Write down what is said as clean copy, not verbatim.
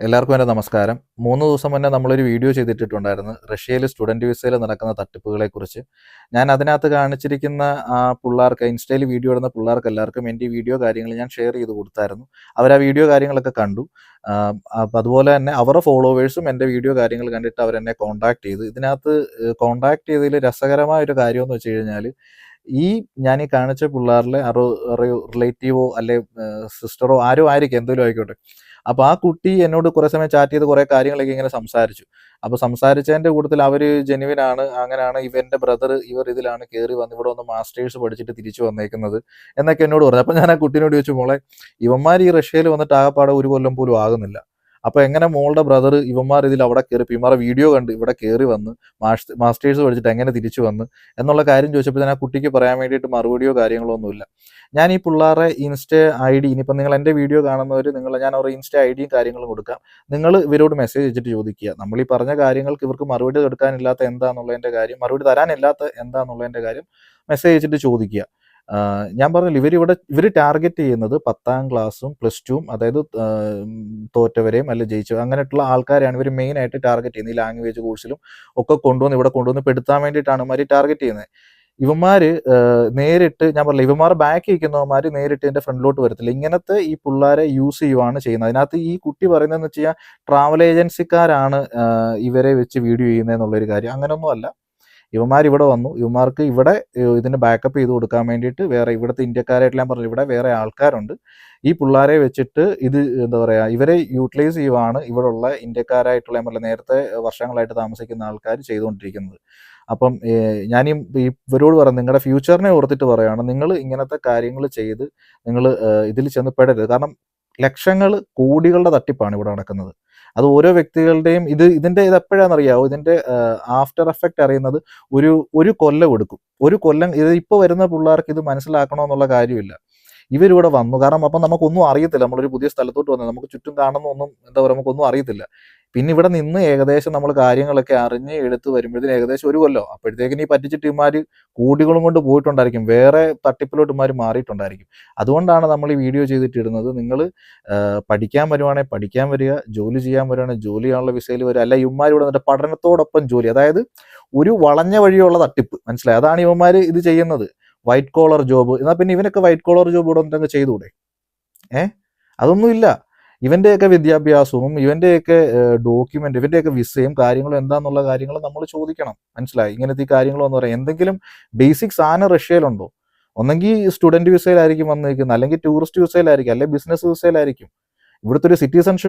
എല്ലാവർക്കും എൻ്റെ നമസ്കാരം. 3 ദിവസം മുന്നേ നമ്മളൊരു വീഡിയോ ചെയ്തിട്ടുണ്ടായിരുന്നു. റഷ്യയിൽ സ്റ്റുഡൻറ് വിസയിൽ നടക്കുന്ന തട്ടിപ്പുകളെക്കുറിച്ച്. ഞാൻ അതിനകത്ത് കാണിച്ചിരിക്കുന്ന പിള്ളേർക്ക് ഇൻസ്റ്റയിൽ വീഡിയോ ഇടുന്ന പിള്ളേർക്ക് എല്ലാവർക്കും എൻ്റെ ഈ വീഡിയോ കാര്യങ്ങൾ ഞാൻ ഷെയർ ചെയ്ത് കൊടുത്തായിരുന്നു. അവർ ആ വീഡിയോ കാര്യങ്ങളൊക്കെ കണ്ടു. അപ്പം അതുപോലെ തന്നെ അവരുടെ ഫോളോവേഴ്സും എൻ്റെ വീഡിയോ കാര്യങ്ങൾ കണ്ടിട്ട് അവരെന്നെ കോൺടാക്ട് ചെയ്തു. ഇതിനകത്ത് കോൺടാക്ട് ചെയ്തതിൽ രസകരമായ ഒരു കാര്യമെന്ന് വെച്ച് കഴിഞ്ഞാൽ, ഞാൻ ഈ കാണിച്ച പിള്ളേരിലെ റിലേറ്റീവോ അല്ലെ സിസ്റ്ററോ ആരും ആയിരിക്കും, എന്തെങ്കിലും ആയിക്കോട്ടെ. അപ്പോൾ ആ കുട്ടി എന്നോട് കുറേ സമയം ചാറ്റ് ചെയ്ത് കുറേ കാര്യങ്ങളൊക്കെ ഇങ്ങനെ സംസാരിച്ചു. അപ്പോൾ സംസാരിച്ചതിൻ്റെ കൂട്ടത്തിൽ അവർ ജെനുവിനാണ്, അങ്ങനെയാണ് ഇവൻ്റെ ബ്രദർ ഇതിലാണ് കയറി വന്ന് ഇവിടെ വന്ന് മാസ്റ്റേഴ്സ് പഠിച്ചിട്ട് തിരിച്ചു വന്നേക്കുന്നത് എന്നൊക്കെ എന്നോട് പറഞ്ഞു. അപ്പോൾ ഞാൻ ആ കുട്ടീനോട് ചോദിച്ചു, മോളെ, ഇവന്മാർ ഈ റഷ്യയിൽ വന്നിട്ട് ആകെപ്പാടെ 1 കൊല്ലം പോലും ആകുന്നില്ല. അപ്പോൾ എങ്ങനെ മോളുടെ ബ്രദർ ഇവന്മാർ അവിടെ കയറി, ഇവന്മാരെ വീഡിയോ കണ്ട് ഇവിടെ കയറി വന്ന് മാസ്റ്റേഴ്സ് പഠിച്ചിട്ട് എങ്ങനെ തിരിച്ചു വന്ന് എന്നുള്ള കാര്യം ചോദിച്ചപ്പോൾ ഞാൻ ആ കുട്ടിക്ക് പറയാൻ വേണ്ടിയിട്ട് മറുപടിയോ കാര്യങ്ങളോ ഒന്നുമില്ല. ഞാൻ ഈ പിള്ളേരെ ഇൻസ്റ്റ ID, ഇനിയിപ്പം നിങ്ങൾ എൻ്റെ വീഡിയോ കാണുന്നവർ, ഞാൻ അവരുടെ ഇൻസ്റ്റ IDയും കാര്യങ്ങളും കൊടുക്കാം. നിങ്ങൾ ഇവരോട് മെസ്സേജ് വെച്ചിട്ട് ചോദിക്കുക, നമ്മൾ ഈ പറഞ്ഞ കാര്യങ്ങൾക്ക് ഇവർക്ക് മറുപടി എടുക്കാനില്ലാത്ത എന്താണെന്നുള്ളതിൻ്റെ കാര്യം, മറുപടി തരാനില്ലാത്ത എന്താണെന്നുള്ളതിൻ്റെ കാര്യം മെസ്സേജ് വെച്ചിട്ട് ചോദിക്കുക. ഞാൻ പറഞ്ഞില്ല, ഇവർ ടാർഗറ്റ് ചെയ്യുന്നത് 10ാം ക്ലാസ്സും +2ഉം, അതായത് തോറ്റവരെയും അല്ല ജയിച്ചവരും അങ്ങനെയുള്ള ആൾക്കാരെയാണ് ഇവർ മെയിനായിട്ട് ടാർഗറ്റ് ചെയ്യുന്നത്. ഈ ലാംഗ്വേജ് കോഴ്സിലും ഒക്കെ ഇവിടെ കൊണ്ടുവന്ന് പെടുത്താൻ വേണ്ടിയിട്ടാണ് ഇവന്മാർ ടാർഗറ്റ് ചെയ്യുന്നത്. ഇവന്മാർ നേരിട്ട്, ഞാൻ പറഞ്ഞില്ല, ഇവന്മാർ ബാക്ക് ഇരിക്കുന്നവന്മാർ നേരിട്ട് എൻ്റെ ഫ്രണ്ടിലോട്ട് വരത്തില്ല. ഇങ്ങനത്തെ ഈ പിള്ളേരെ യൂസ് ചെയ്യുവാണ് ചെയ്യുന്നത്. അതിനകത്ത് ഈ കുട്ടി പറയുന്നതെന്ന് വെച്ച് കഴിഞ്ഞാൽ ട്രാവൽ ഏജൻസിക്കാരാണ് ഇവരെ വെച്ച് വീഡിയോ ചെയ്യുന്നതെന്നുള്ളൊരു കാര്യം. അങ്ങനെയൊന്നും അല്ല. ഇവന്മാർ ഇവിടെ വന്നു, ഇവന്മാർക്ക് ഇവിടെ ഇതിന് ബാക്കപ്പ് ചെയ്ത് കൊടുക്കാൻ വേണ്ടിയിട്ട് വേറെ ഇവിടുത്തെ ഇന്ത്യക്കാരായിട്ട്, ഞാൻ പറഞ്ഞു, ഇവിടെ വേറെ ആൾക്കാരുണ്ട്. ഈ പിള്ളേരെ വെച്ചിട്ട് എന്താ പറയുക, ഇവരെ യൂട്ടിലൈസ് ചെയ്യുവാണ് ഇവിടെയുള്ള ഇന്ത്യക്കാരായിട്ടുള്ള, ഞാൻ പറഞ്ഞ നേരത്തെ വർഷങ്ങളായിട്ട് താമസിക്കുന്ന ആൾക്കാർ ചെയ്തുകൊണ്ടിരിക്കുന്നത്. അപ്പം ഞാൻ ഇവരോട് പറഞ്ഞു, നിങ്ങളുടെ ഫ്യൂച്ചറിനെ ഓർത്തിട്ട് പറയുകയാണ്, നിങ്ങൾ ഇങ്ങനത്തെ കാര്യങ്ങൾ ചെയ്ത് നിങ്ങൾ ഇതിൽ ചെന്ന് പെടരുത്. കാരണം ലക്ഷങ്ങൾ, കോടികളുടെ തട്ടിപ്പാണ് ഇവിടെ നടക്കുന്നത്. അത് ഓരോ വ്യക്തികളുടെയും ഇത് എപ്പോഴാണെന്നറിയാമോ? ഇതിൻ്റെ ആഫ്റ്റർ എഫക്റ്റ് അറിയുന്നത് ഒരു കൊല്ലം എടുക്കും. ഒരു കൊല്ലം. ഇപ്പോൾ വരുന്ന പിള്ളേർക്ക് ഇത് മനസ്സിലാക്കണമെന്നുള്ള കാര്യമില്ല. ഇവരിവിടെ വന്നു, കാരണം അപ്പം നമുക്കൊന്നും അറിയത്തില്ല. നമ്മളൊരു പുതിയ സ്ഥലത്തോട്ട് വന്നത്, നമുക്ക് ചുറ്റും കാണുന്നൊന്നും, എന്താ പറയുക, നമുക്കൊന്നും അറിയത്തില്ല. പിന്നെ ഇവിടെ നിന്ന് ഏകദേശം നമ്മൾ കാര്യങ്ങളൊക്കെ അറിഞ്ഞ് എടുത്ത് വരുമ്പോഴത്തേന് ഏകദേശം 1 കൊല്ലം. അപ്പോഴത്തേക്കിന് ഈ പറ്റിച്ചിട്ട് ഇമാർ കോടികളും കൊണ്ട് പോയിട്ടുണ്ടായിരിക്കും, വേറെ തട്ടിപ്പിലോട്ട് ഇമാർ മാറിയിട്ടുണ്ടായിരിക്കും. അതുകൊണ്ടാണ് നമ്മൾ ഈ വീഡിയോ ചെയ്തിട്ടിടുന്നത്. നിങ്ങൾ പഠിക്കാൻ വരുവാണെങ്കിൽ പഠിക്കാൻ വരിക, ജോലി ചെയ്യാൻ വരുവാണെങ്കിൽ ജോലി ചെയ്യാനുള്ള വിസയിൽ വരിക. അല്ല, ഇവന്മാർ ഇവിടെ നിന്നിട്ട് പഠനത്തോടൊപ്പം ജോലി, അതായത് ഒരു വളഞ്ഞ വഴിയുള്ള തട്ടിപ്പ്, മനസ്സിലായി? അതാണ് ഇവന്മാർ ഇത് ചെയ്യുന്നത്. White collar job. എന്നാൽ പിന്നെ ഇവനൊക്കെ വൈറ്റ് കോളർ ജോബ് ഇവിടെ വന്നിട്ടങ്ങ് ചെയ്തുകൂടെ? അതൊന്നുമില്ല. ഇവൻ്റെയൊക്കെ വിദ്യാഭ്യാസവും ഇവൻ്റെയൊക്കെ ഡോക്യുമെന്റ്, ഇവൻ്റെയൊക്കെ വിസയും കാര്യങ്ങളും എന്താന്നുള്ള കാര്യങ്ങൾ നമ്മൾ ചോദിക്കണം, മനസ്സിലായി? ഇങ്ങനത്തെ ഈ കാര്യങ്ങളെന്ന് പറയാം, എന്തെങ്കിലും ബേസിക് സാധനം റഷ്യയിലുണ്ടോ? ഒന്നെങ്കിൽ സ്റ്റുഡൻറ് വിസയിലായിരിക്കും വന്നിരിക്കുന്നത്, അല്ലെങ്കിൽ ടൂറിസ്റ്റ് വിസയിലായിരിക്കും, അല്ലെങ്കിൽ ബിസിനസ് വിസയിലായിരിക്കും. ഇവിടുത്തെ ഒരു സിറ്റിസൺഷിപ്പ്